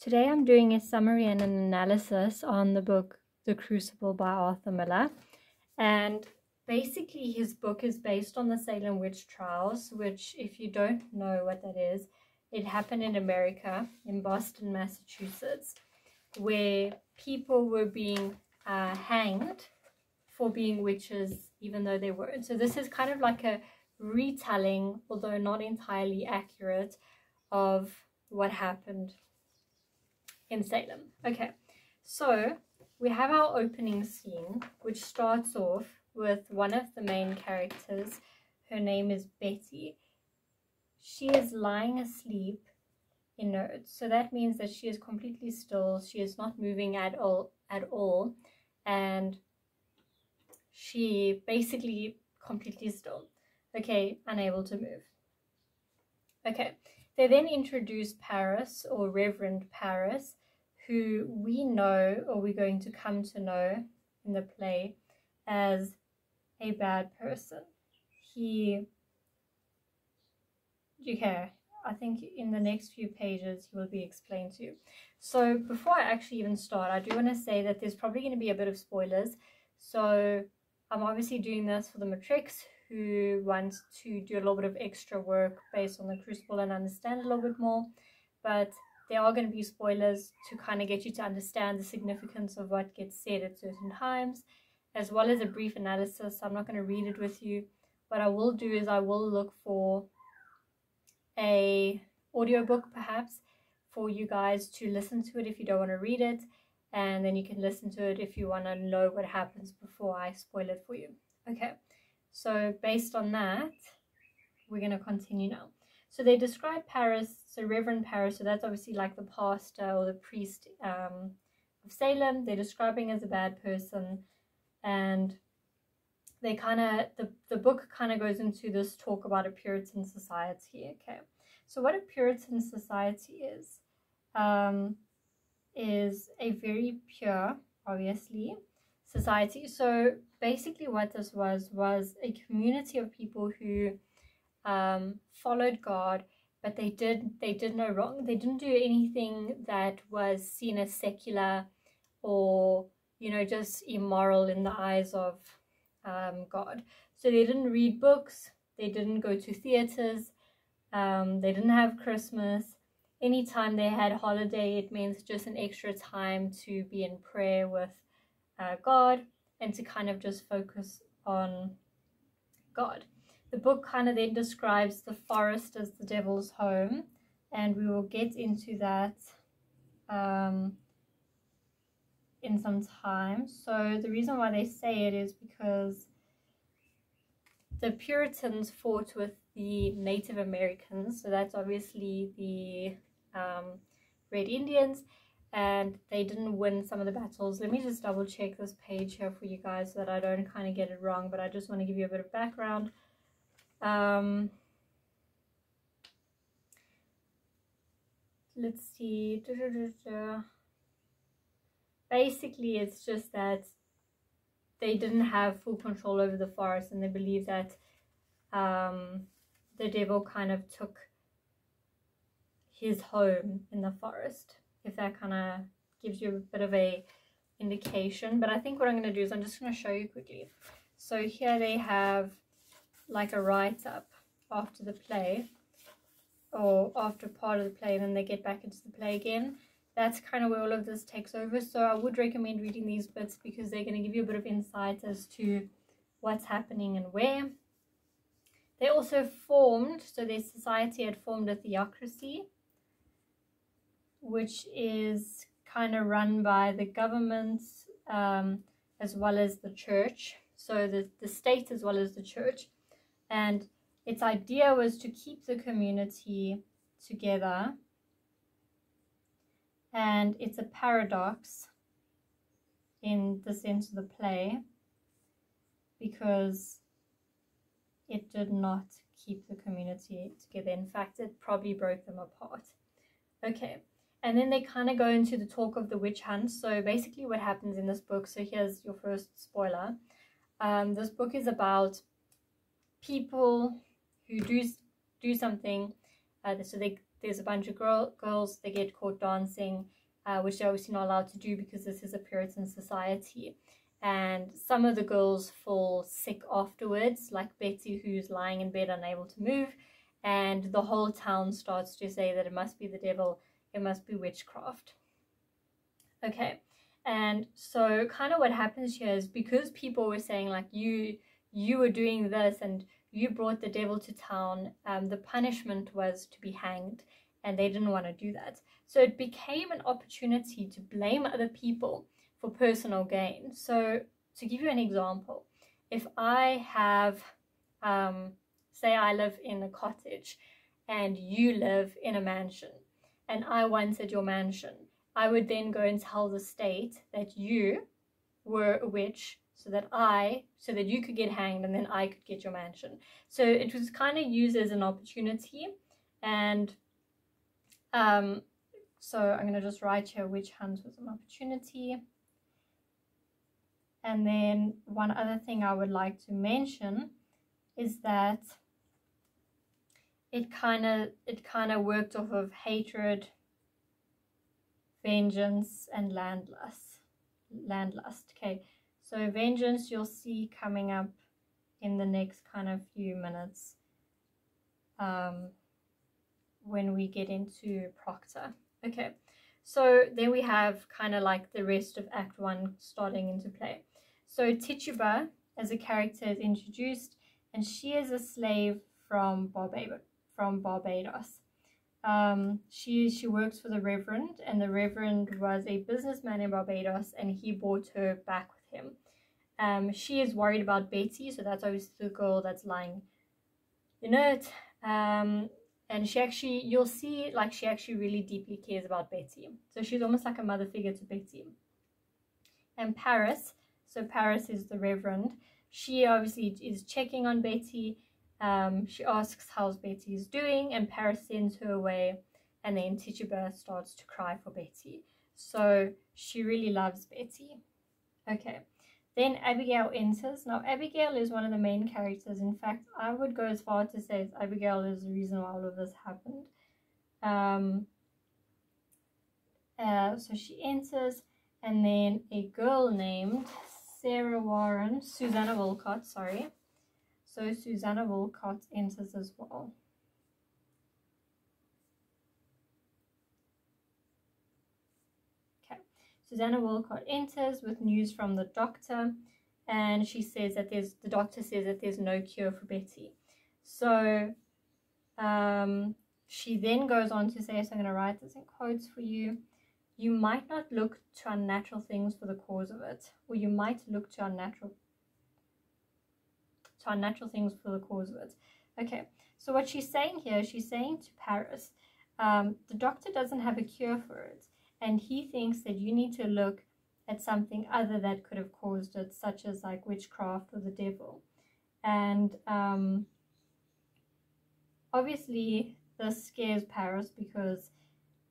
Today I'm doing a summary and an analysis on the book The Crucible by Arthur Miller. And basically his book is based on the Salem witch trials, which, if you don't know what that is, it happened in America, in Boston, Massachusetts, where people were being hanged for being witches, even though they weren't. So this is kind of like a retelling, although not entirely accurate, of what happened in Salem. Okay, so we have our opening scene, which starts off with one of the main characters. Her name is Betty. She is lying asleep inert, so that means that she is completely still. She is not moving at all, and she basically completely still. Okay, unable to move. Okay, they then introduce Paris, or Reverend Paris, who we know, or we're going to come to know in the play, as a bad person. I think in the next few pages he will be explained to you. So before I actually even start, I do want to say that there's probably going to be a bit of spoilers. So I'm obviously doing this for the matrix who want to do a little bit of extra work based on the Crucible and understand a little bit more, but there are going to be spoilers to kind of get you to understand the significance of what gets said at certain times, as well as a brief analysis. I'm not going to read it with you. What I will do is I will look for a audiobook perhaps for you guys to listen to it if you don't want to read it, and then you can listen to it if you want to know what happens before I spoil it for you. Okay, so based on that, we're going to continue now. So they describe Paris, so Reverend Paris, so that's obviously like the pastor or the priest of Salem. They're describing as a bad person, and they kind of, the book kind of goes into this talk about a Puritan society. Okay, so what a Puritan society is a very pure, obviously, society. So basically what this was a community of people who followed God, but they did no wrong. They didn't do anything that was seen as secular or, you know, just immoral in the eyes of God. So they didn't read books, they didn't go to theaters, they didn't have Christmas. Anytime they had holiday, it means just an extra time to be in prayer with God and to kind of just focus on God. The book kind of then describes the forest as the devil's home, and we will get into that in some time. So the reason why they say it is because the Puritans fought with the Native Americans, so that's obviously the Red Indians, and they didn't win some of the battles. Let me just double check this page here for you guys so that I don't kind of get it wrong, but I just want to give you a bit of background. Let's see. Basically, it's just that they didn't have full control over the forest, and they believe that the devil kind of took his home in the forest, if that kind of gives you a bit of a indication. But I think what I'm going to do is I'm just going to show you quickly. So here they have like a write-up after the play, or after part of the play, and then they get back into the play again. That's kind of where all of this takes over. So I would recommend reading these bits because they're going to give you a bit of insight as to what's happening and where. They also formed, so their society had formed a theocracy, which is kind of run by the government as well as the church. So the state as well as the church. And its idea was to keep the community together. And it's a paradox in the sense of the play, because it did not keep the community together. In fact, it probably broke them apart. Okay, and then they kind of go into the talk of the witch hunt. So basically what happens in this book, so here's your first spoiler. This book is about people who do something, so there's a bunch of girls, they get caught dancing, which they're obviously not allowed to do because this is a Puritan society. And some of the girls fall sick afterwards, like Betsy, who's lying in bed unable to move, and the whole town starts to say that it must be the devil, it must be witchcraft. Okay, and so kind of what happens here is, because people were saying like you were doing this and you brought the devil to town, the punishment was to be hanged, and they didn't want to do that. So it became an opportunity to blame other people for personal gain. So to give you an example, if I have, say I live in a cottage and you live in a mansion and I wanted your mansion, I would then go and tell the state that you were a witch so that you could get hanged and then I could get your mansion. So it was kind of used as an opportunity. And so I'm going to just write here, witch hunt was an opportunity. And then one other thing I would like to mention is that it kind of worked off of hatred, vengeance, and landlust. Okay, so vengeance you'll see coming up in the next kind of few minutes when we get into Proctor. Okay, so then we have kind of like the rest of Act 1 starting into play. So Tituba as a character is introduced, and she is a slave from Barbados. She works for the Reverend, and the Reverend was a businessman in Barbados, and he brought her back with him. She is worried about Betty, so that's obviously the girl that's lying inert. And she actually, you'll see, like, she actually really deeply cares about Betty. So she's almost like a mother figure to Betty. And Paris, so Paris is the Reverend. She obviously is checking on Betty. She asks how Betty is doing, and Paris sends her away, and then Tituba starts to cry for Betty. So she really loves Betty. Okay, then Abigail enters. Now Abigail is one of the main characters. In fact, I would go as far to say Abigail is the reason why all of this happened. So she enters, and then a girl named Susanna Walcott, sorry. So Susanna Walcott enters as well. Okay, Susanna Walcott enters with news from the doctor, and she says that the doctor says that there's no cure for Betty. So she then goes on to say, so I'm going to write this in quotes for you. You might not look to unnatural things for the cause of it, or you might look to unnatural things for the cause of it. Okay, so what she's saying here, she's saying to Paris, the doctor doesn't have a cure for it, and he thinks that you need to look at something other that could have caused it, such as like witchcraft or the devil. And obviously this scares Paris because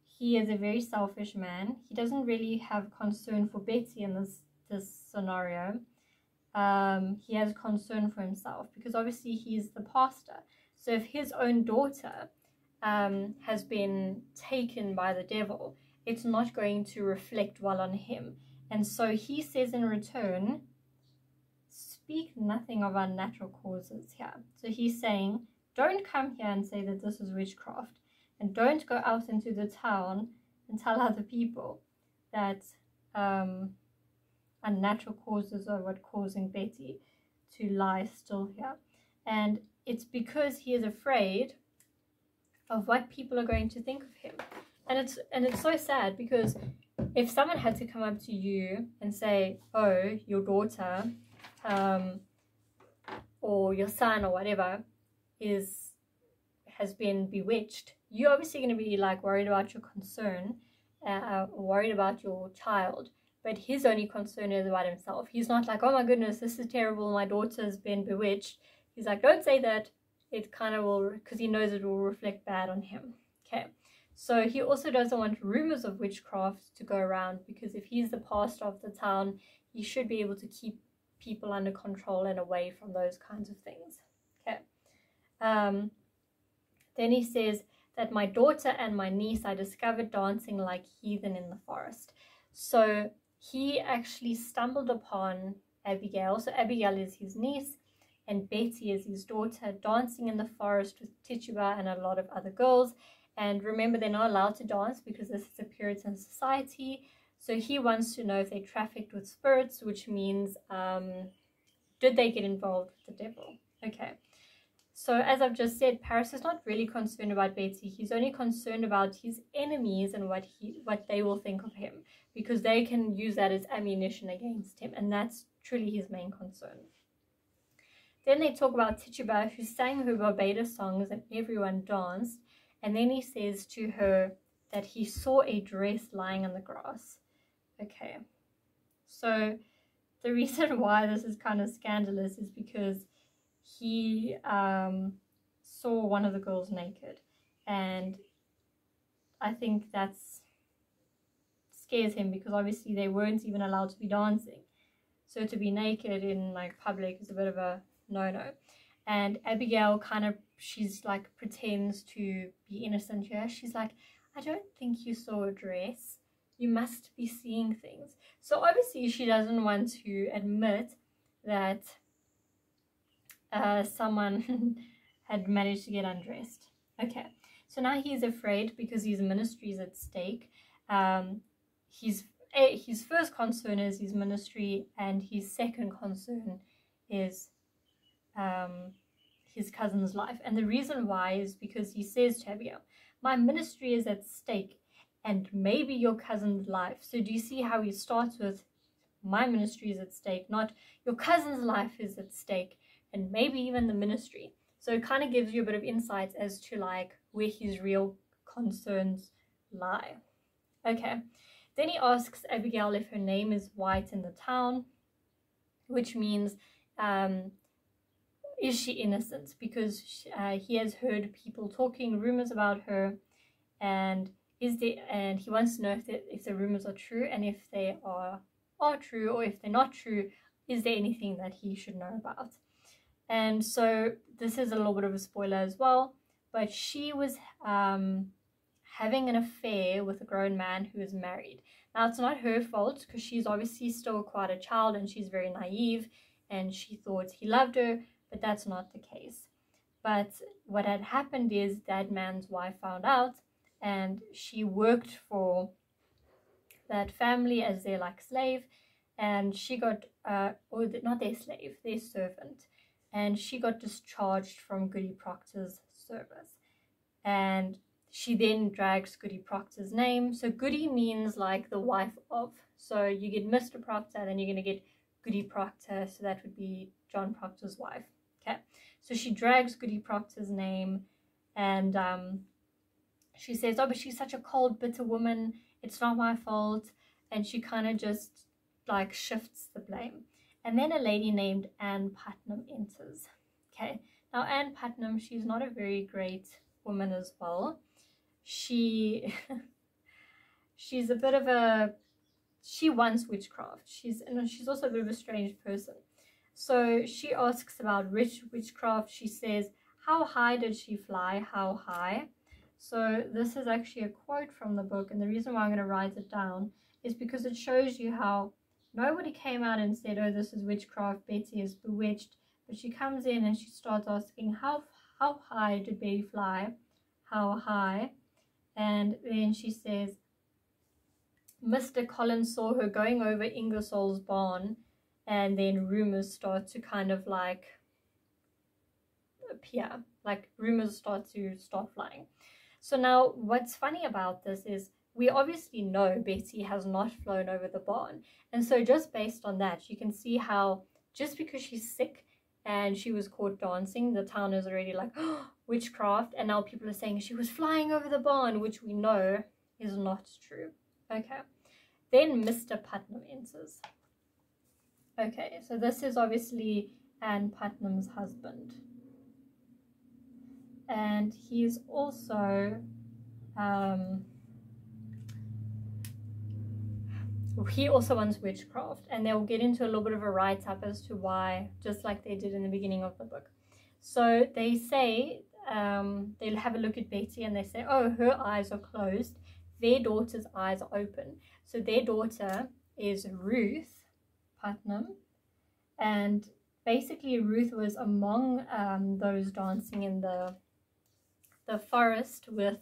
he is a very selfish man. He doesn't really have concern for Betty in this scenario. He has concern for himself because obviously he's the pastor. So if his own daughter has been taken by the devil, it's not going to reflect well on him. And so he says in return, speak nothing of unnatural causes here. So he's saying, don't come here and say that this is witchcraft, and don't go out into the town and tell other people that unnatural causes are what causing Betty to lie still here. And it's because he is afraid of what people are going to think of him. And it's so sad, because if someone had to come up to you and say, oh, your daughter or your son or whatever has been bewitched, you're obviously going to be like worried about your concern, worried about your child. But his only concern is about himself. He's not like, oh my goodness, this is terrible, my daughter's been bewitched. He's like, don't say that. It kind of will, because he knows it will reflect bad on him. Okay, so he also doesn't want rumors of witchcraft to go around, because if he's the pastor of the town, he should be able to keep people under control and away from those kinds of things. Okay. Then he says that my daughter and my niece I discovered dancing like heathen in the forest. So he actually stumbled upon Abigail. So Abigail is his niece and Betty is his daughter, dancing in the forest with Tituba and a lot of other girls. And remember, they're not allowed to dance because this is a Puritan society. So he wants to know if they trafficked with spirits, which means did they get involved with the devil? Okay. So as I've just said, Paris is not really concerned about Betty. He's only concerned about his enemies and what they will think of him, because they can use that as ammunition against him, and that's truly his main concern. Then they talk about Tituba, who sang her Barbados songs and everyone danced, and then he says to her that he saw a dress lying on the grass. Okay, so the reason why this is kind of scandalous is because he saw one of the girls naked, and I think that's scares him, because obviously they weren't even allowed to be dancing, so to be naked in like public is a bit of a no-no. And Abigail she's like pretends to be innocent here. She's like, I don't think you saw a dress, you must be seeing things. So obviously she doesn't want to admit that someone had managed to get undressed. Okay, so now he's afraid because his ministry is at stake. His first concern is his ministry, and his second concern is his cousin's life. And the reason why is because he says to Abigail, my ministry is at stake and maybe your cousin's life. So do you see how he starts with my ministry is at stake, not your cousin's life is at stake, and maybe even the ministry. So it kind of gives you a bit of insight as to like where his real concerns lie. Okay, then he asks Abigail if her name is white in the town, which means is she innocent, because he has heard people talking rumors about her, and he wants to know if the rumors are true, and if they are true, or if they're not true, is there anything that he should know about. And so this is a little bit of a spoiler as well, but she was having an affair with a grown man who is married. Now it's not her fault, because she's obviously still quite a child and she's very naive, and she thought he loved her, but that's not the case. But what had happened is that man's wife found out, and she worked for that family as their like slave, and she got not their slave, their servant, and she got discharged from Goody Proctor's service. And she then drags Goody Proctor's name. So Goody means like the wife of, so you get Mr. Proctor, then you're going to get Goody Proctor, so that would be John Proctor's wife. Okay, so she drags Goody Proctor's name, and she says, oh, but she's such a cold, bitter woman, it's not my fault. And she kind of just like shifts the blame. And then a lady named Anne Putnam enters. Okay, now Anne Putnam, she's not a very great woman as well. She's a bit of a, she wants witchcraft. She's also a bit of a strange person. So she asks about witchcraft. She says, how high did she fly? How high? So this is actually a quote from the book, and the reason why I'm going to write it down is because it shows you how nobody came out and said, oh, this is witchcraft, Betty is bewitched. But she comes in and she starts asking, how high did Betty fly? How high? And then she says, Mr. Collins saw her going over Ingersoll's barn, and then rumors start to kind of like appear, like rumors start flying. So now what's funny about this is we obviously know Betty has not flown over the barn, and so just based on that you can see how just because she's sick and she was caught dancing, the town is already like, oh, witchcraft, and now people are saying she was flying over the barn, which we know is not true. Okay, then Mr. Putnam enters. Okay, so this is obviously Anne Putnam's husband, and he's also he also wants witchcraft, and they'll get into a little bit of a write-up as to why, just like they did in the beginning of the book. So they say they'll have a look at Betty and they say, oh, her eyes are closed, their daughter's eyes are open. So their daughter is Ruth Putnam, and basically Ruth was among those dancing in the forest with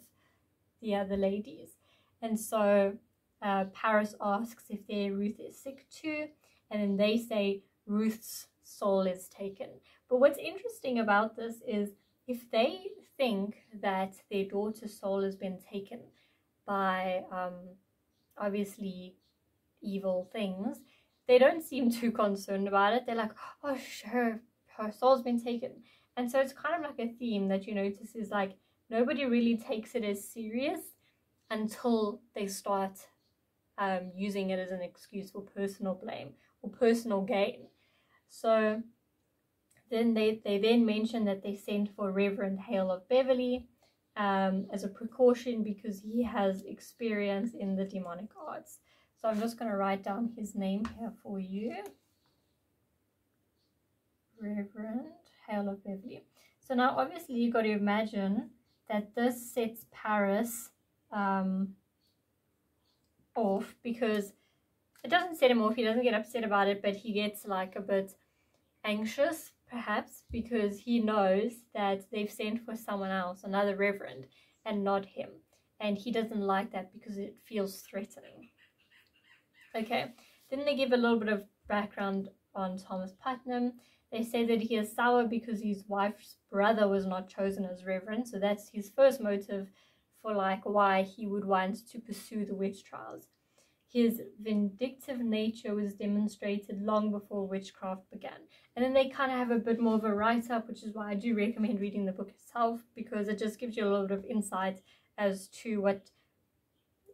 the other ladies. And so Paris asks if their Ruth is sick too, and then they say Ruth's soul is taken. But what's interesting about this is if they think that their daughter's soul has been taken by obviously evil things, they don't seem too concerned about it. They're like, oh, her soul's been taken. And so it's kind of like a theme that you notice is like nobody really takes it as serious until they start using it as an excuse for personal blame or personal gain. So then they then mention that they sent for Reverend Hale of Beverly as a precaution because he has experience in the demonic arts. So I'm just going to write down his name here for you. Reverend Hale of Beverly. So now obviously you've got to imagine that this sets Paris off, because it doesn't set him off, he doesn't get upset about it, but he gets like a bit anxious perhaps because he knows that they've sent for someone else, another reverend, and not him, and he doesn't like that because it feels threatening. Okay, then they give a little bit of background on Thomas Putnam. They say that he is sour because his wife's brother was not chosen as reverend, so that's his first motive for like why he would want to pursue the witch trials. His vindictive nature was demonstrated long before witchcraft began. And then they kind of have a bit more of a write-up, which is why I do recommend reading the book itself, because it just gives you a little bit of insight as to what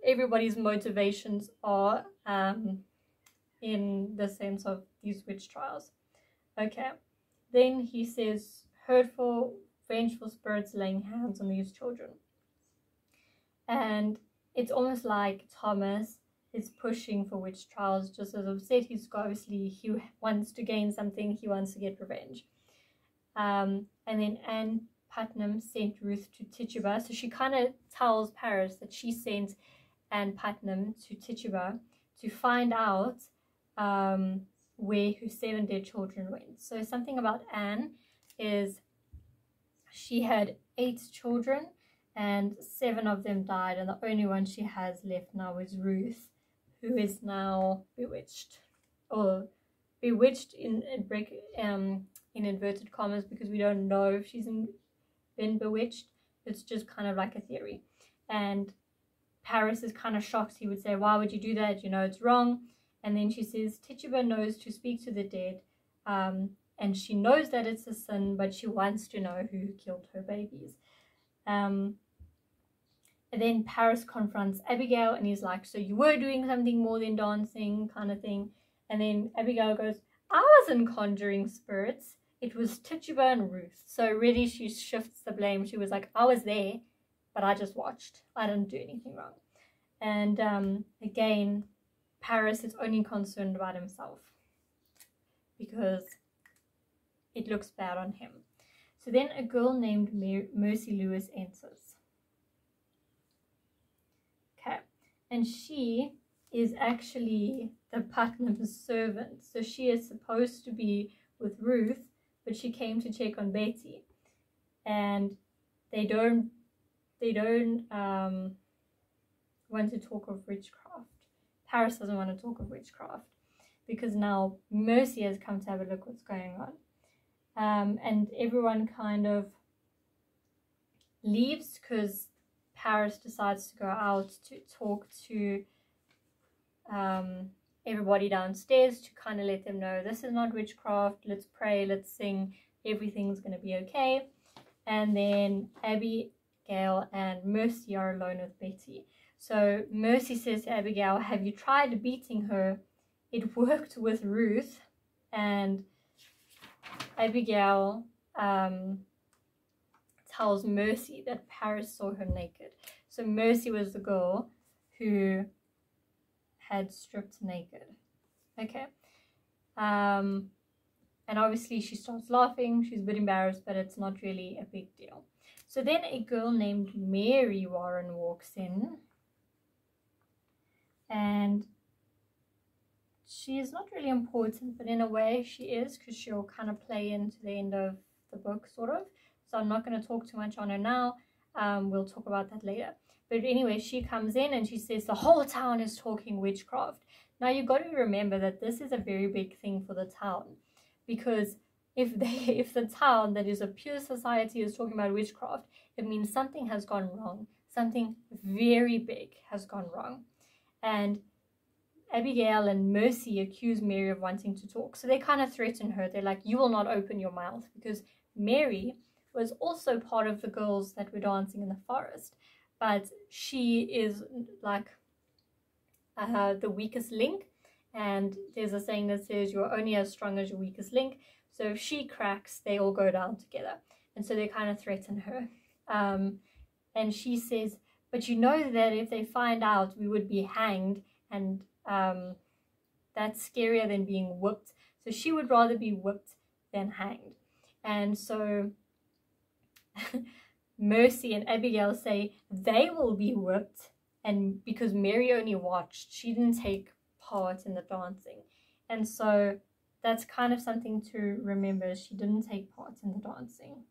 everybody's motivations are in the sense of these witch trials. Okay, then he says, hurtful, vengeful spirits laying hands on these children. And it's almost like Thomas is pushing for witch trials, just as I've said. He wants to gain something, he wants to get revenge. And then Anne Putnam sent Ruth to Tituba, so she kind of tells Paris that she sent Anne Putnam to Tituba to find out where her 7 dead children went. So something about Anne is she had 8 children and 7 of them died, and the only one she has left now is Ruth, who is now bewitched, or bewitched in inverted commas, because we don't know if she's been bewitched. It's just kind of like a theory. And Paris is kind of shocked. He would say, why would you do that? You know, it's wrong. And then she says, Tituba knows to speak to the dead, and she knows that it's a sin, but she wants to know who killed her babies. And then Paris confronts Abigail, and he's like, so you were doing something more than dancing, kind of thing. And then Abigail goes, I wasn't conjuring spirits. It was Tituba and Ruth. So really she shifts the blame. She was like, I was there, but I just watched. I didn't do anything wrong. And again, Paris is only concerned about himself because it looks bad on him. So then a girl named Mercy Lewis enters. Okay, and she is actually the Putnam's servant. So she is supposed to be with Ruth, but she came to check on Betty, and they don't want to talk of witchcraft. Paris doesn't want to talk of witchcraft because now Mercy has come to have a look what's going on. And everyone kind of leaves because Paris decides to go out to talk to everybody downstairs to kind of let them know this is not witchcraft, let's pray, let's sing, everything's going to be okay. And then Abigail and Mercy are alone with Betty. So Mercy says to Abigail, have you tried beating her? It worked with Ruth. And Abigail tells Mercy that Paris saw her naked. So Mercy was the girl who had stripped naked. Okay. And obviously she starts laughing. She's a bit embarrassed, but it's not really a big deal. So then a girl named Mary Warren walks in, and she is not really important, but in a way she is, because she'll kind of play into the end of the book, sort of. So I'm not going to talk too much on her now. We'll talk about that later. But anyway, she comes in and she says the whole town is talking witchcraft. Now you've got to remember that this is a very big thing for the town, because if the town that is a pure society is talking about witchcraft, it means something has gone wrong. Something very big has gone wrong. And Abigail and Mercy accuse Mary of wanting to talk. So they kind of threaten her. They're like, you will not open your mouth, because Mary was also part of the girls that were dancing in the forest. But she is like the weakest link. And there's a saying that says you're only as strong as your weakest link. So if she cracks, they all go down together. And so they kind of threaten her. And she says, but you know that if they find out, we would be hanged, and that's scarier than being whipped. So she would rather be whipped than hanged. And so Mercy and Abigail say they will be whipped, and because Mary only watched, she didn't take part in the dancing. And so that's kind of something to remember. She didn't take part in the dancing.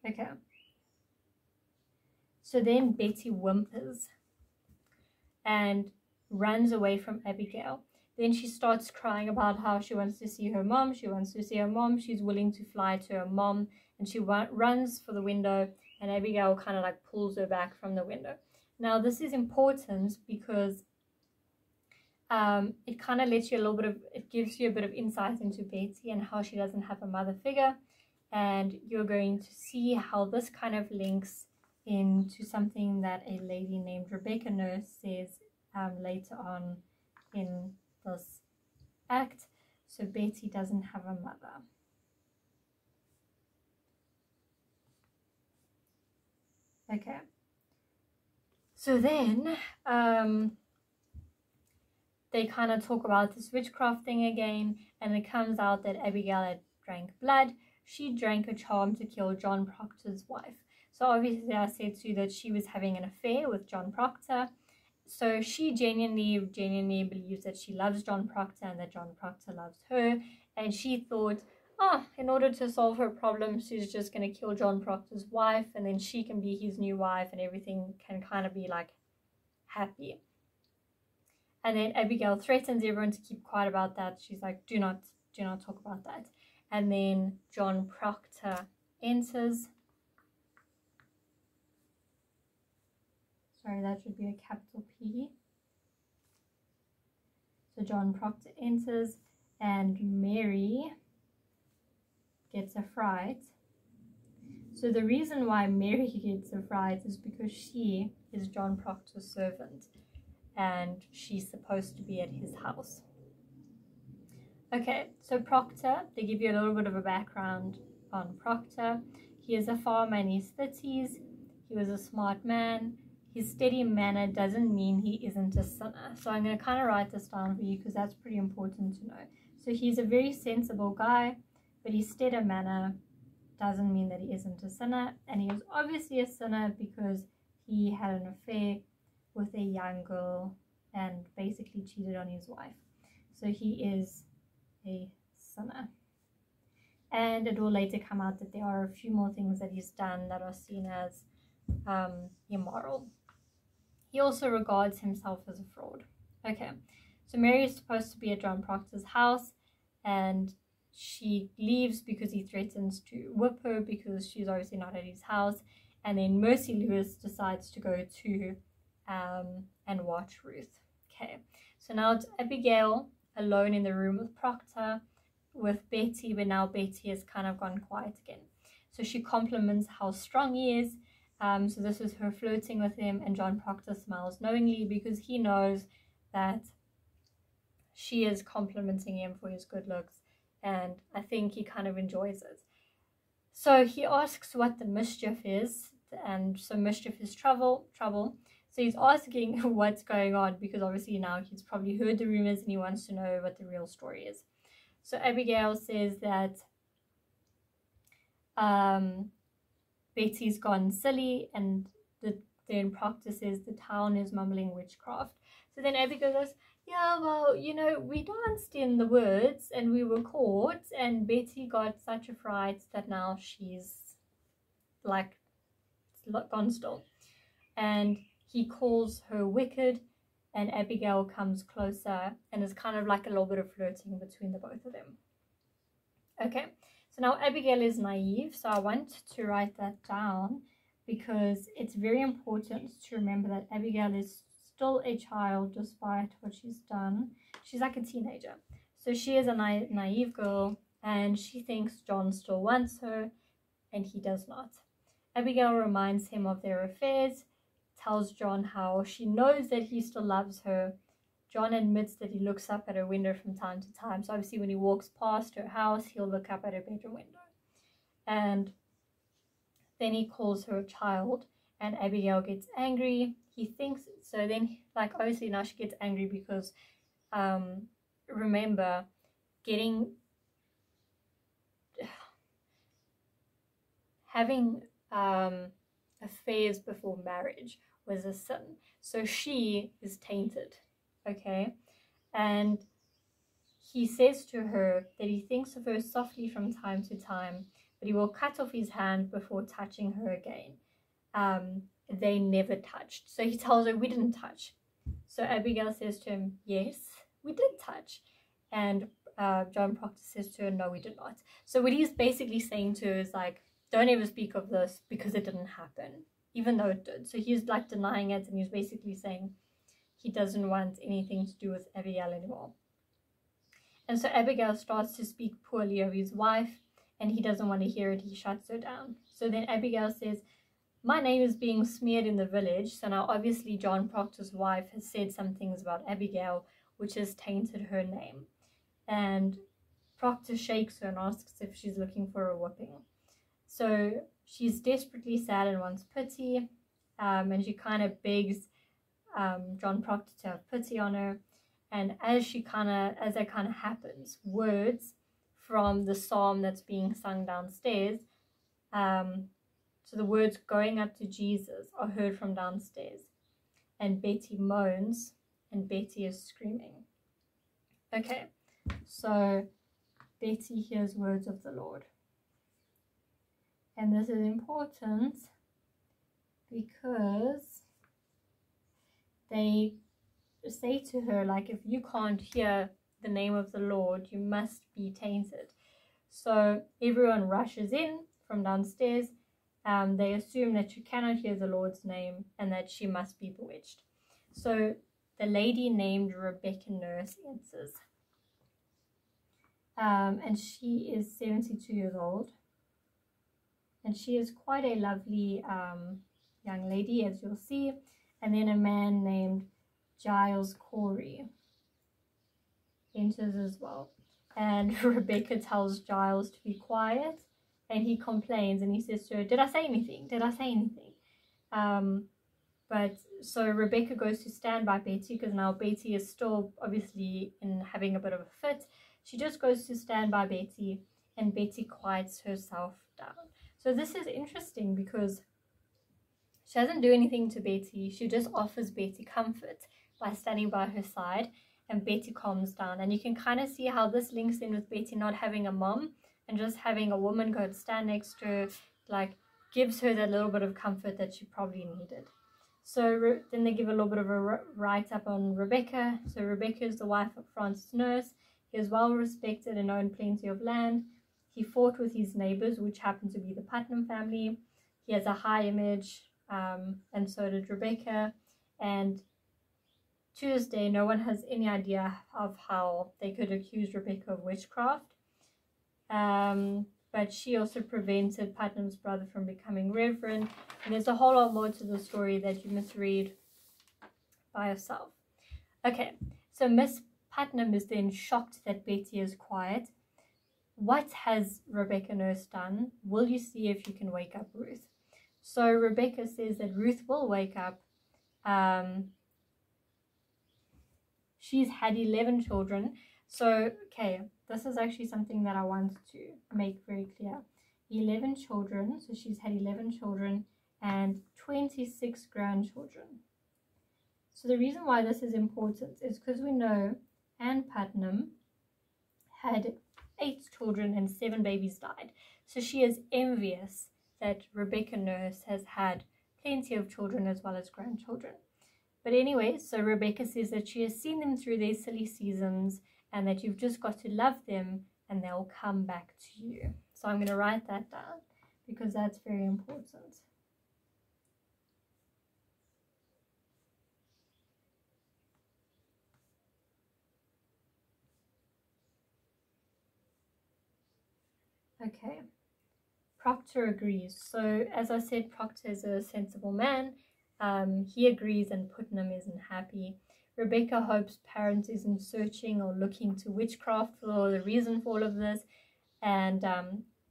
Okay. So then Betty whimpers and runs away from Abigail. Then she starts crying about how she wants to see her mom. She wants to see her mom. She's willing to fly to her mom. And she runs for the window, and Abigail kind of like pulls her back from the window. Now this is important because it kind of lets you it gives you a bit of insight into Betty and how she doesn't have a mother figure. And you're going to see how this kind of links into something that a lady named Rebecca Nurse says later on in this act. So Betty doesn't have a mother. Okay. So then they kind of talk about this witchcraft thing again, and it comes out that Abigail had drank blood. She drank a charm to kill John Proctor's wife. So obviously I said to you that she was having an affair with John Proctor. So she genuinely believes that she loves John Proctor and that John Proctor loves her. And she thought, oh, in order to solve her problem, she's just going to kill John Proctor's wife, and then she can be his new wife and everything can kind of be like happy. And then Abigail threatens everyone to keep quiet about that. She's like, do not talk about that. And then John Proctor enters. Sorry, that should be a capital P. So John Proctor enters, and Mary gets a fright. So the reason why Mary gets a fright is because she is John Proctor's servant, and she's supposed to be at his house. Okay, so Proctor, they give you a little bit of a background on Proctor. He is a farmer in his 30s. He was a smart man. His steady manner doesn't mean he isn't a sinner. So I'm going to kind of write this down for you because that's pretty important to know. So he's a very sensible guy, but his steady manner doesn't mean that he isn't a sinner. And he was obviously a sinner because he had an affair with a young girl and basically cheated on his wife. So he is a sinner. And it will later come out that there are a few more things that he's done that are seen as immoral. He also regards himself as a fraud. Okay, so Mary is supposed to be at John Proctor's house, and she leaves because he threatens to whip her because she's obviously not at his house. And then Mercy Lewis decides to go to and watch Ruth. Okay, so now it's Abigail alone in the room with Proctor, with Betty, but now Betty has kind of gone quiet again. So she compliments how strong he is. So this is her flirting with him, and John Proctor smiles knowingly because he knows that she is complimenting him for his good looks, and I think he kind of enjoys it. So he asks what the mischief is, and so mischief is trouble. So he's asking what's going on because obviously now he's probably heard the rumors and he wants to know what the real story is. So Abigail says that Betty's gone silly, and then Proctor says the town is mumbling witchcraft. So then Abigail goes, yeah, well, you know, we danced in the woods and we were caught, and Betty got such a fright that now she's like gone still. And he calls her wicked, and Abigail comes closer, and it's kind of like a little bit of flirting between the both of them. Okay, so now Abigail is naive, so I want to write that down because it's very important to remember that Abigail is still a child despite what she's done. She's like a teenager, so she is a naive girl, and she thinks John still wants her, and he does not. Abigail reminds him of their affairs, tells John how she knows that he still loves her. John admits that he looks up at her window from time to time. So obviously when he walks past her house, he'll look up at her bedroom window. And then he calls her a child, and Abigail gets angry. He thinks, so then, like, obviously now she gets angry because, remember, having affairs before marriage was a sin. So she is tainted, okay? And he says to her that he thinks of her softly from time to time, but he will cut off his hand before touching her again. They never touched. So he tells her, we didn't touch. So Abigail says to him, yes, we did touch. And John Proctor says to her, no, we did not. So what he's basically saying to her is like, don't ever speak of this because it didn't happen, even though it did. So he's like denying it, and he's basically saying he doesn't want anything to do with Abigail anymore. And so Abigail starts to speak poorly of his wife, and he doesn't want to hear it. He shuts her down. So then Abigail says, my name is being smeared in the village. So now obviously John Proctor's wife has said some things about Abigail, which has tainted her name. And Proctor shakes her and asks if she's looking for a whipping. So she's desperately sad and wants pity, and she kind of begs John Proctor to have pity on her. And as that kind of happens, words from the psalm that's being sung downstairs, so the words going up to Jesus are heard from downstairs, and Betty moans, and Betty is screaming. Okay, so Betty hears words of the Lord. And this is important because they say to her, like, if you can't hear the name of the Lord, you must be tainted. So everyone rushes in from downstairs. They assume that she cannot hear the Lord's name and that she must be bewitched. So the lady named Rebecca Nurse enters. And she is 72 years old. And she is quite a lovely young lady, as you'll see. And then a man named Giles Corey enters as well. And Rebecca tells Giles to be quiet, and he complains, and he says to her, did I say anything? Did I say anything? But so Rebecca goes to stand by Betty, because now Betty is still obviously having a bit of a fit. She just goes to stand by Betty, and Betty quiets herself down. So this is interesting because she doesn't do anything to Betty. She just offers Betty comfort by standing by her side, and Betty calms down. And you can kind of see how this links in with Betty not having a mom and just having a woman go and stand next to her, like, gives her that little bit of comfort that she probably needed. So then they give a little bit of a write-up on Rebecca. So Rebecca is the wife of Francis Nurse. He is well respected and owned plenty of land. He fought with his neighbors, which happened to be the Putnam family. He has a high image, and so did Rebecca. And to this day, no one has any idea of how they could accuse Rebecca of witchcraft. But she also prevented Putnam's brother from becoming reverend. And there's a whole lot more to the story that you must read by yourself. Okay, so Miss Putnam is then shocked that Betty is quiet. What has Rebecca Nurse done? Will you see if you can wake up Ruth? So Rebecca says that Ruth will wake up. She's had 11 children. So, okay, this is actually something that I want to make very clear. 11 children, so she's had 11 children and 26 grandchildren. So the reason why this is important is because we know Anne Putnam had 8 children and 7 babies died. So she is envious that Rebecca Nurse has had plenty of children as well as grandchildren. But anyway, so Rebecca says that she has seen them through their silly seasons and that you've just got to love them and they'll come back to you. So I'm going to write that down because that's very important. Okay, Proctor agrees. So as I said, Proctor is a sensible man. He agrees and Putnam isn't happy. Rebecca hopes Paris isn't searching or looking to witchcraft for the reason for all of this. And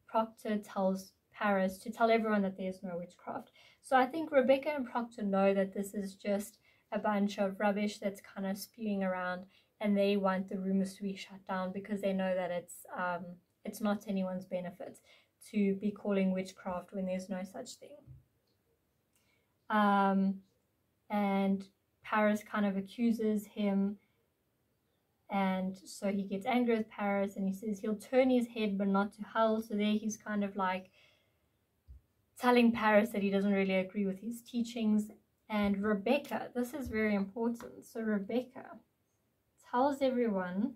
Proctor tells Paris to tell everyone that there's no witchcraft. So I think Rebecca and Proctor know that this is just a bunch of rubbish that's kind of spewing around, and they want the rumors to be shut down because they know that it's not to anyone's benefit to be calling witchcraft when there's no such thing. And Paris kind of accuses him, and so he gets angry with Paris and he says he'll turn his head but not to hell. So there he's kind of like telling Paris that he doesn't really agree with his teachings. And Rebecca, this is very important, so Rebecca tells everyone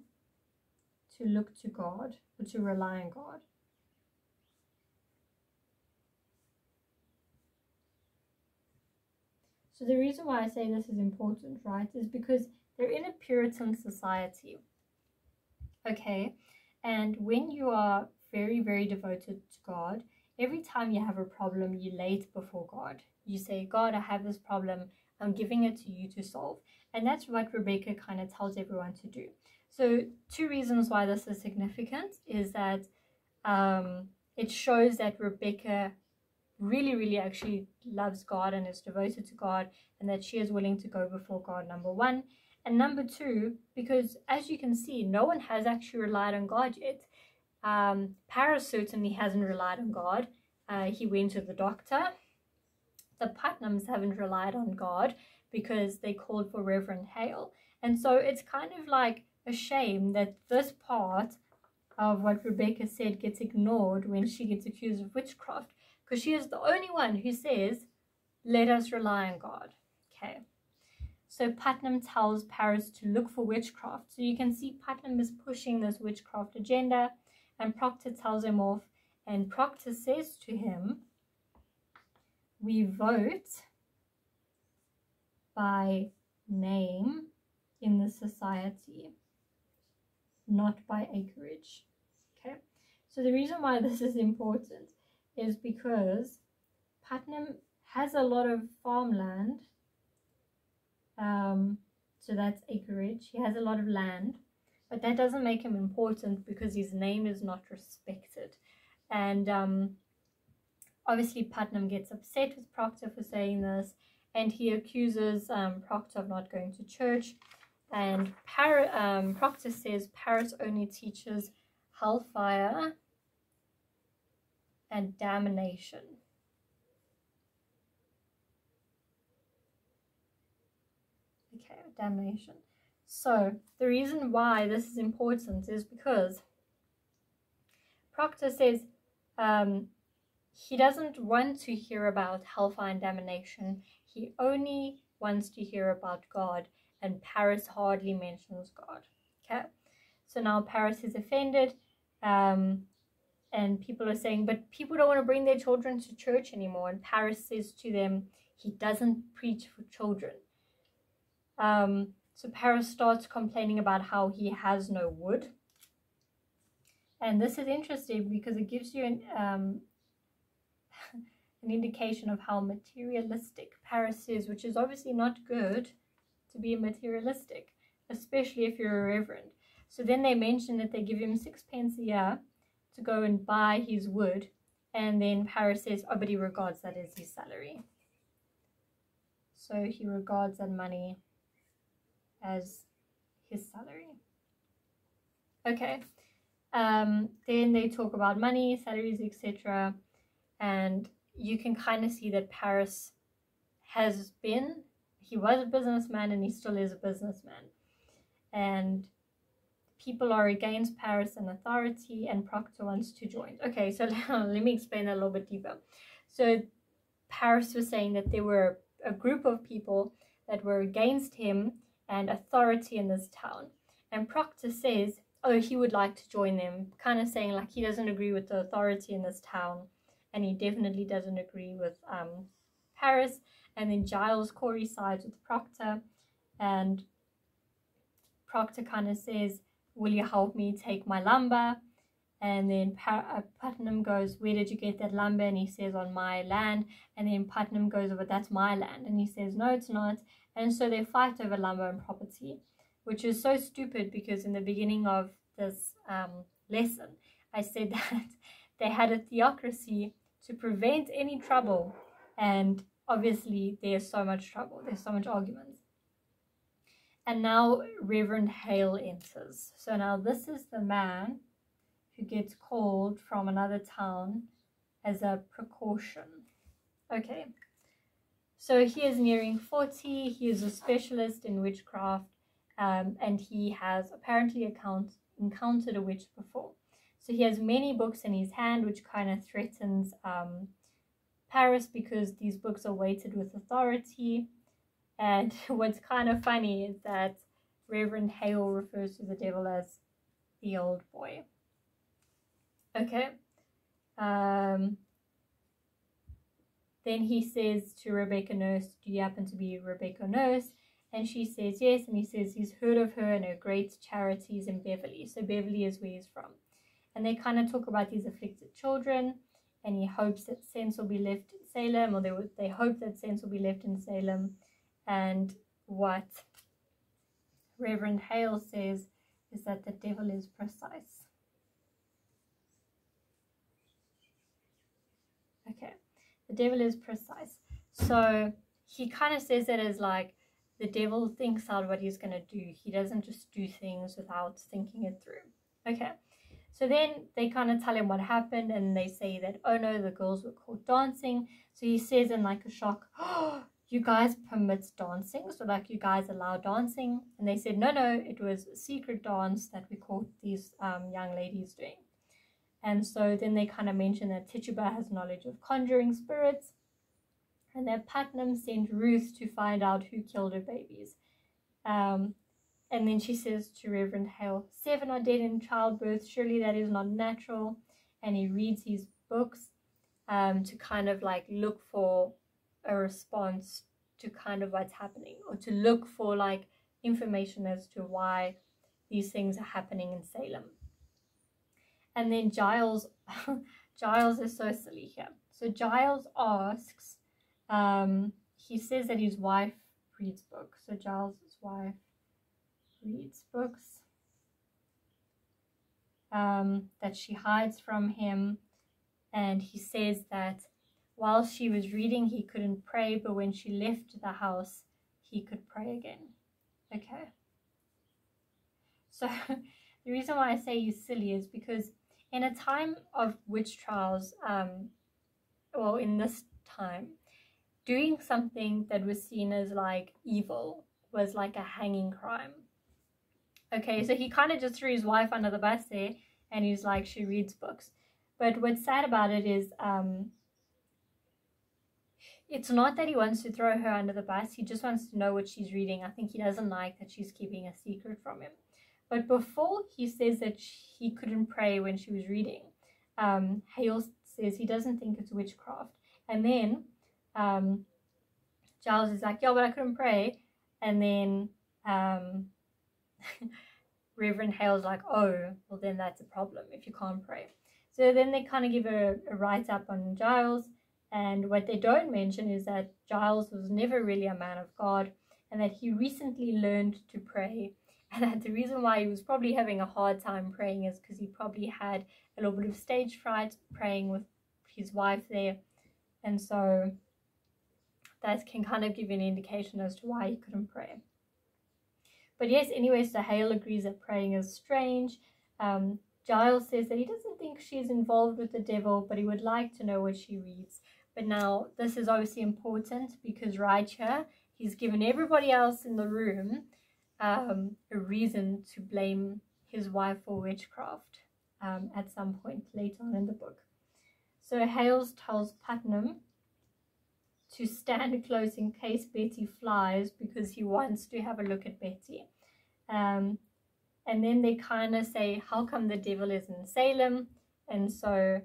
to look to God or to rely on God. So the reason why I say this is important, right, is because they're in a Puritan society, okay? And when you are very, very devoted to God, every time you have a problem, you lay it before God. You say, God, I have this problem. I'm giving it to you to solve. And that's what Rebecca kind of tells everyone to do. So 2 reasons why this is significant is that it shows that Rebecca really, really actually loves God and is devoted to God, and that she is willing to go before God, number 1. And number 2, because as you can see, no one has actually relied on God yet. Paris certainly hasn't relied on God. He went to the doctor. The Putnams haven't relied on God because they called for Reverend Hale. And so it's kind of like a shame that this part of what Rebecca said gets ignored when she gets accused of witchcraft, because she is the only one who says, let us rely on God. Okay. So Putnam tells Paris to look for witchcraft. So you can see Putnam is pushing this witchcraft agenda, and Proctor tells him off, and Proctor says to him, we vote by name in the society, not by acreage. Okay. So the reason why this is important is because Putnam has a lot of farmland, so that's acreage. He has a lot of land, but that doesn't make him important because his name is not respected. And obviously Putnam gets upset with Proctor for saying this, and he accuses Proctor of not going to church. And Proctor says Paris only teaches hellfire and damnation. Okay, damnation. So the reason why this is important is because Proctor says he doesn't want to hear about hellfire and damnation. He only wants to hear about God, and Paris hardly mentions God. Okay, so now Paris is offended, and people are saying, but people don't want to bring their children to church anymore. And Paris says to them, he doesn't preach for children. So Paris starts complaining about how he has no wood. And this is interesting because it gives you an indication of how materialistic Paris is, which is obviously not good to be materialistic, especially if you're a reverend. So then they mention that they give him 6 pence a year to go and buy his wood, and then Paris says, oh, but he regards that as his salary. So he regards that money as his salary. Okay, Then they talk about money, salaries, etc. And you can kind of see that Paris he was a businessman and he still is a businessman. And people are against Paris and authority, and Proctor wants to join. Okay, so let me explain that a little bit deeper. So Paris was saying that there were a group of people that were against him and authority in this town. And Proctor says, oh, he would like to join them, kind of saying like he doesn't agree with the authority in this town, and he definitely doesn't agree with Paris. And then Giles Corey sides with Proctor, and Proctor kind of says, will you help me take my lumber? And then Putnam goes, where did you get that lumber? And he says, on my land. And then Putnam goes, but that's my land. And he says, no, it's not. And so they fight over lumber and property, which is so stupid, because in the beginning of this lesson, I said that they had a theocracy to prevent any trouble. And obviously there's so much trouble. There's so much arguments. And now Reverend Hale enters. So now this is the man who gets called from another town as a precaution. Okay, so he is nearing 40. He is a specialist in witchcraft, and he has apparently encountered a witch before. So he has many books in his hand, which kind of threatens Paris, because these books are weighted with authority. And what's kind of funny is that Reverend Hale refers to the devil as the old boy. Okay. Then he says to Rebecca Nurse, do you happen to be Rebecca Nurse? And she says yes. And he says he's heard of her and her great charities in Beverly. So Beverly is where he's from. And they kind of talk about these afflicted children. And he hopes that sense will be left in Salem, or they hope that sense will be left in Salem. And what Reverend Hale says is that the devil is precise. Okay, the devil is precise. So he kind of says it as like the devil thinks out what he's going to do. He doesn't just do things without thinking it through. Okay, so then they kind of tell him what happened, and they say that, oh no, the girls were caught dancing. So he says in like a shock, oh, you guys permit dancing? So like, you guys allow dancing? And they said, no, it was a secret dance that we caught these young ladies doing. And so then they kind of mention that Tituba has knowledge of conjuring spirits, and that Putnam sent Ruth to find out who killed her babies. And then she says to Reverend Hale, 7 are dead in childbirth, surely that is not natural. And he reads his books to kind of like look for a response to kind of what's happening, or to look for like information as to why these things are happening in Salem. And then Giles is so silly here. So Giles asks, he says that his wife reads books. So Giles' wife reads books that she hides from him. And he says that while she was reading, he couldn't pray, but when she left the house, he could pray again. Okay. So the reason why I say he's silly is because in a time of witch trials, well, in this time, doing something that was seen as like evil was like a hanging crime. Okay, so he kind of just threw his wife under the bus there, and he's like, she reads books. But what's sad about it is, it's not that he wants to throw her under the bus. He just wants to know what she's reading. I think he doesn't like that she's keeping a secret from him. But before he says that he couldn't pray when she was reading, Hale says he doesn't think it's witchcraft. And then Giles is like, yeah, but I couldn't pray. And then Reverend Hale's like, oh, well then that's a problem if you can't pray. So then they kind of give a write-up on Giles. And what they don't mention is that Giles was never really a man of God, and that he recently learned to pray. And that the reason why he was probably having a hard time praying is because he probably had a little bit of stage fright praying with his wife there. And so that can kind of give you an indication as to why he couldn't pray. But yes, anyway, so Hale agrees that praying is strange. Giles says that he doesn't think she's involved with the devil, but he would like to know what she reads. But now this is obviously important because right here, he's given everybody else in the room a reason to blame his wife for witchcraft at some point later on in the book. So Hales tells Putnam to stand close in case Betty flies because he wants to have a look at Betty. And then they kind of say, how come the devil is in Salem? And so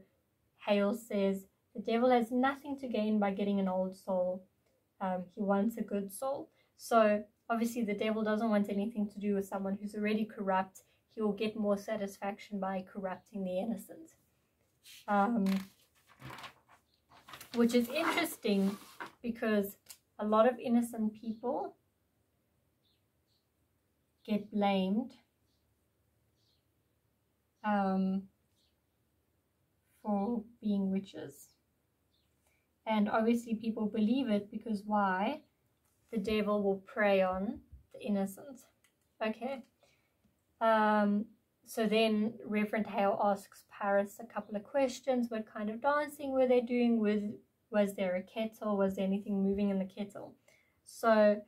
Hales says, the devil has nothing to gain by getting an old soul. He wants a good soul. So obviously the devil doesn't want anything to do with someone who's already corrupt. He will get more satisfaction by corrupting the innocent. Which is interesting because a lot of innocent people get blamed for being witches. And obviously people believe it because why? The devil will prey on the innocent. Okay. So then Reverend Hale asks Paris a couple of questions. What kind of dancing were they doing? Was there a kettle? Was there anything moving in the kettle? So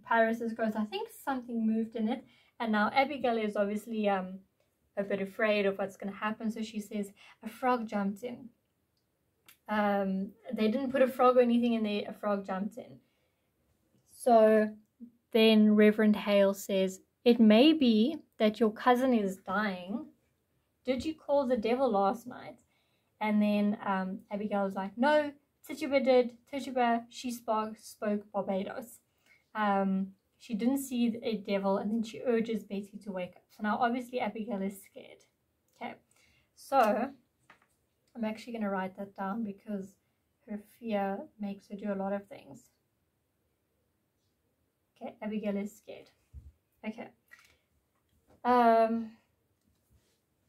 Paris goes, I think something moved in it. And now Abigail is obviously a bit afraid of what's going to happen. So she says, a frog jumped in. They didn't put a frog or anything in there. A frog jumped in. So then Reverend Hale says, it may be that your cousin is dying. Did you call the devil last night? And then Abigail was like, no, Tituba did. Tituba, she spoke Barbados. She didn't see a devil, and then she urges Betty to wake up. So now obviously Abigail is scared. Okay, so I'm actually going to write that down because her fear makes her do a lot of things. Okay, Abigail is scared. Okay.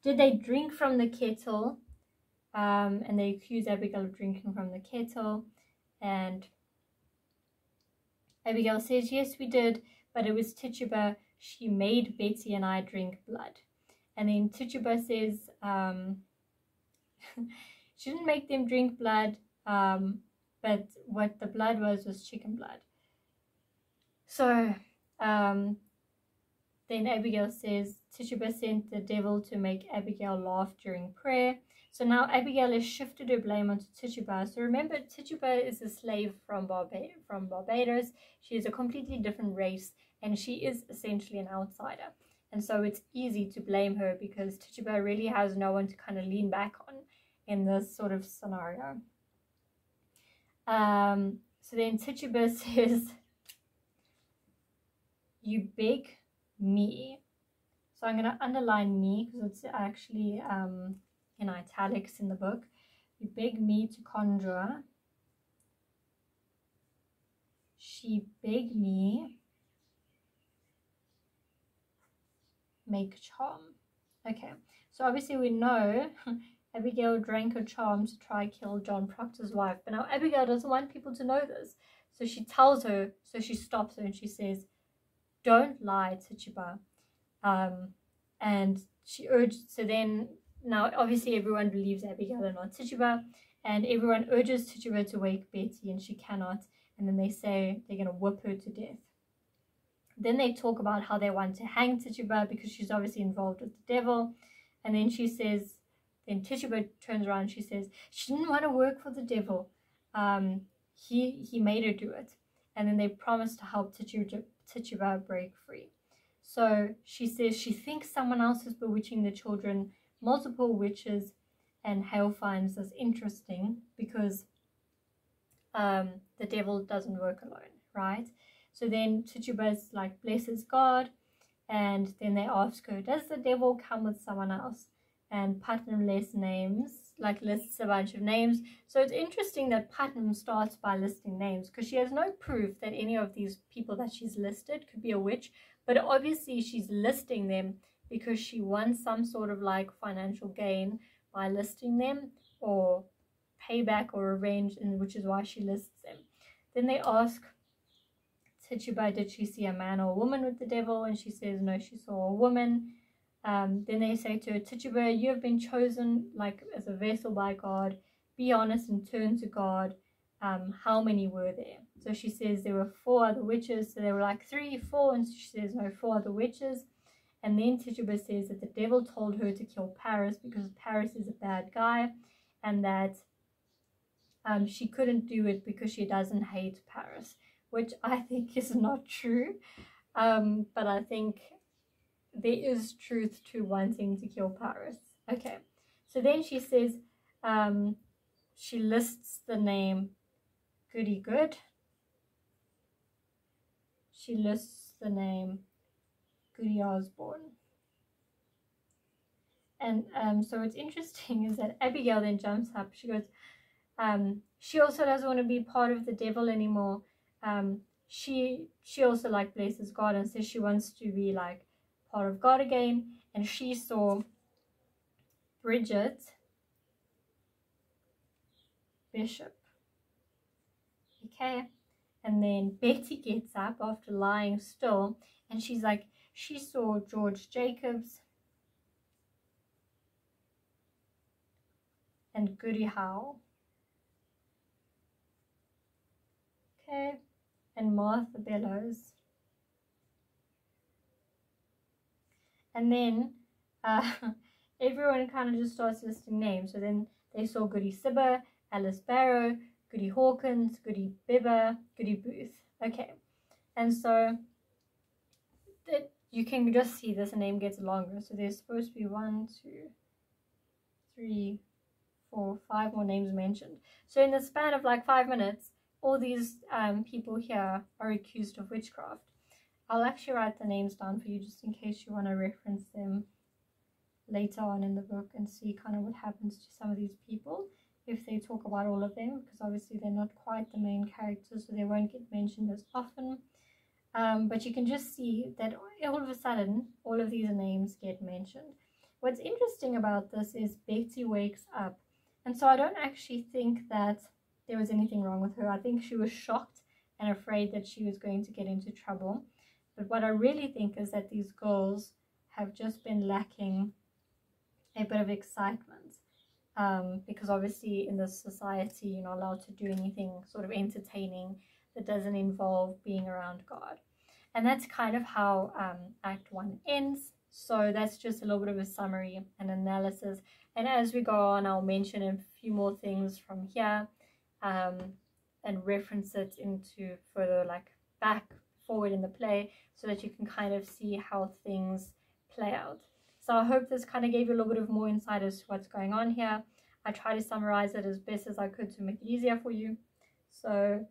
Did they drink from the kettle? And they accuse Abigail of drinking from the kettle. And Abigail says, yes, we did, but it was Tituba. She made Betty and I drink blood. And then Tituba says, she didn't make them drink blood, but what the blood was chicken blood. So then Abigail says, Tituba sent the devil to make Abigail laugh during prayer. So now Abigail has shifted her blame onto Tituba. So remember, Tituba is a slave from Barbados. She is a completely different race, and she is essentially an outsider. And so it's easy to blame her because Tituba really has no one to kind of lean back on in this sort of scenario. So then Tituba says, you beg me. So I'm going to underline me because it's actually in italics in the book. You beg me to conjure. She begged me make charm. Okay, so obviously we know Abigail drank her charm to try kill John Proctor's wife, but now Abigail doesn't want people to know this, so she tells her, so she stops her and she says, don't lie, Tituba. And she urged, so then now obviously everyone believes Abigail and not Tituba, and everyone urges Tituba to wake Betty, and she cannot, and then they say they're going to whip her to death. Then they talk about how they want to hang Tituba because she's obviously involved with the devil. And then she says, then Tituba turns around and she says, she didn't want to work for the devil. He made her do it. And then they promise to help Tituba break free. So she says she thinks someone else is bewitching the children, multiple witches, and Hale finds this interesting because the devil doesn't work alone, right? So then Tituba's like, blesses God, and then they ask her, does the devil come with someone else? And Putnam lists a bunch of names. So it's interesting that Putnam starts by listing names because she has no proof that any of these people that she's listed could be a witch, but obviously she's listing them because she wants some sort of like financial gain by listing them, or payback or revenge, and which is why she lists them. Then they ask Tituba, did she see a man or a woman with the devil? And she says no, she saw a woman. Then they say to her, Tituba, you have been chosen like as a vessel by God. Be honest and turn to God. How many were there? So she says there were 4 other witches. So there were like 3, 4, and she says no, 4 other witches. And then Tituba says that the devil told her to kill Paris because Paris is a bad guy, and that she couldn't do it because she doesn't hate Paris, which I think is not true. But I think there is truth to wanting to kill Paris. Okay, so then she says, she lists the name Goody Good. She lists the name Goody Osborne. And so what's interesting is that Abigail then jumps up. She goes, she also doesn't want to be part of the devil anymore. She also like blesses God and says she wants to be like part of God again. And she saw Bridget Bishop. Okay, and then Betty gets up after lying still, and she's like, she saw George Jacobs and Goody Howe. Okay, and Martha Bellows. And then everyone kind of just starts listing names. So then they saw Goody Sibber, Alice Barrow, Goody Hawkins, Goody Bibber, Goody Booth. Okay, and so you can just see this name gets longer. So there's supposed to be 1, 2, 3, 4, 5 more names mentioned. So in the span of like 5 minutes, all these people here are accused of witchcraft. I'll actually write the names down for you just in case you want to reference them later on in the book and see kind of what happens to some of these people if they talk about all of them, because obviously they're not quite the main characters, so they won't get mentioned as often. But you can just see that all of a sudden all of these names get mentioned. What's interesting about this is Betty wakes up, and so I don't actually think that there was anything wrong with her. I think she was shocked and afraid that she was going to get into trouble. But what I really think is that these girls have just been lacking a bit of excitement, because obviously in this society you're not allowed to do anything sort of entertaining that doesn't involve being around God. And that's kind of how Act 1 ends. So that's just a little bit of a summary and analysis. And as we go on, I'll mention a few more things from here and reference it into further like back forward in the play so that you can kind of see how things play out. So I hope this kind of gave you a little bit of more insight as to what's going on here. I try to summarize it as best as I could to make it easier for you. So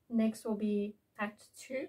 next will be Act 2.